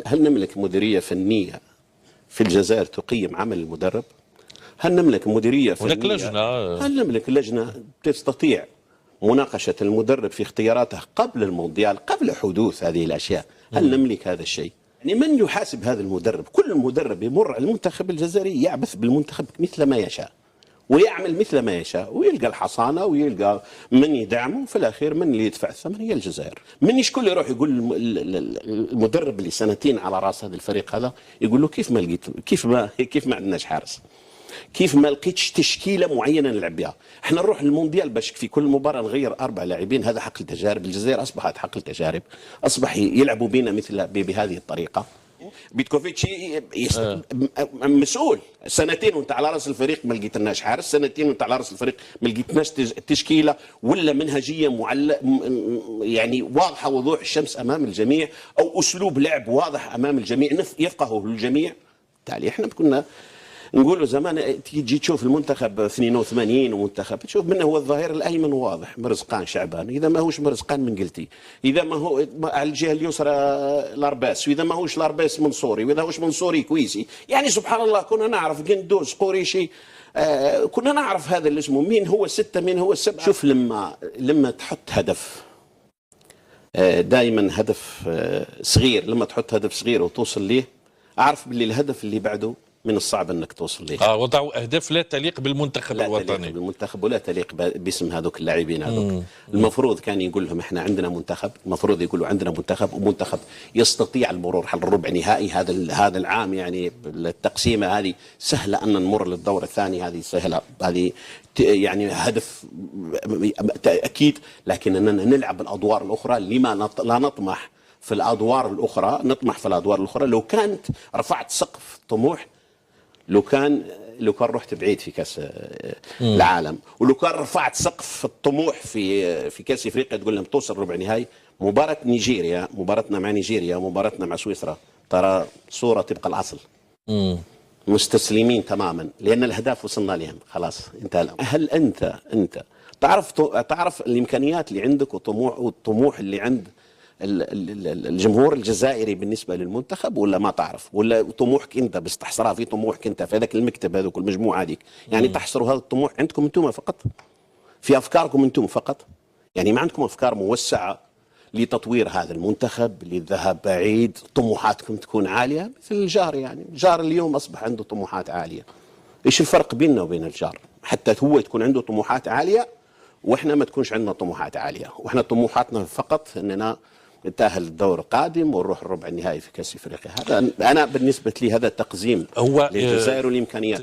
هل نملك مديريه فنيه في الجزائر تقيم عمل المدرب؟ هل نملك مديريه فنيه؟ هناك لجنه. هل نملك لجنه تستطيع مناقشه المدرب في اختياراته قبل المونديال، قبل حدوث هذه الاشياء؟ هل نملك هذا الشيء؟ يعني من يحاسب هذا المدرب؟ كل مدرب يمر على المنتخب الجزائري يعبث بالمنتخب مثل ما يشاء ويعمل مثل ما يشاء ويلقى الحصانه ويلقى من يدعمه، في الاخير من اللي يدفع الثمن؟ هي الجزائر. من يشكون يروح يقول المدرب اللي سنتين على راس هذا الفريق هذا، يقول له كيف ما لقيت، كيف ما عندناش حارس، كيف ما لقيتش تشكيله معينه نلعب بها؟ احنا نروح للمونديال باش في كل مباراه نغير 4 لاعبين، هذا حقل تجارب. الجزائر اصبحت حقل تجارب، اصبح يلعبوا بينا مثل بهذه الطريقه. بيتكوفيتش مسؤول، سنتين وانت على راس الفريق ما لقيتناش حارس، سنتين وانت على راس الفريق ما لقيتناش تشكيله ولا منهجيه يعني واضحه وضوح الشمس امام الجميع، او اسلوب لعب واضح امام الجميع يفقهه الجميع. بالتالي احنا كنا نقولوا زمان تيجي تشوف المنتخب 82 ومنتخب تشوف منه هو الظهير الايمن واضح مرزقان شعبان، اذا ما هوش مرزقان من قلتي، اذا ما هو على الجهه اليسرى لارباس، واذا ما هوش لارباس منصوري، واذا هوش منصوري كويسي. يعني سبحان الله كنا نعرف قندوز قريشي، كنا نعرف هذا اللي اسمه مين هو السته مين هو السبعه. شوف لما تحط هدف، دائما هدف صغير، لما تحط هدف صغير وتوصل ليه، اعرف باللي الهدف اللي بعده من الصعب انك توصل ليه. وضعوا اهداف لا تليق بالمنتخب الوطني، لا تليق بالمنتخب ولا تليق باسم هذوك اللاعبين هذوك. المفروض كان يقول لهم احنا عندنا منتخب، المفروض يقولوا عندنا منتخب، ومنتخب يستطيع المرور على الربع نهائي هذا العام. يعني التقسيمه هذه سهله ان نمر للدور الثاني، هذه سهله، هذه يعني هدف اكيد، لكن اننا نلعب الادوار الاخرى. لما لا نطمح في الادوار الاخرى؟ نطمح في الادوار الاخرى. لو كانت رفعت سقف الطموح، لو كان رحت بعيد في كاس العالم، ولو كان رفعت سقف الطموح في كاس افريقيا، تقول لهم توصل ربع نهائي. مباراه نيجيريا، مباراتنا مع نيجيريا ومباراتنا مع سويسرا، ترى صوره تبقى الاصل. مستسلمين تماما لان الاهداف وصلنا لهم خلاص انتهى الامر. هل انت تعرف الامكانيات اللي عندك والطموح اللي عند الجمهور الجزائري بالنسبه للمنتخب، ولا ما تعرف؟ ولا طموحك انت بس تحصرها في طموحك انت في هذاك المكتب هذوك المجموعه هذيك؟ يعني تحصروا هذا الطموح عندكم انتم فقط، في افكاركم انتم فقط. يعني ما عندكم افكار موسعه لتطوير هذا المنتخب، للذهاب بعيد، طموحاتكم تكون عاليه مثل الجار. يعني الجار اليوم اصبح عنده طموحات عاليه. ايش الفرق بيننا وبين الجار؟ حتى هو تكون عنده طموحات عاليه واحنا ما تكونش عندنا طموحات عاليه، واحنا طموحاتنا فقط اننا نتأهل الدور القادم ونروح الربع النهائي في كأس افريقيا. هذا انا بالنسبه لي هذا تقزيم هو للجزائر والامكانيات.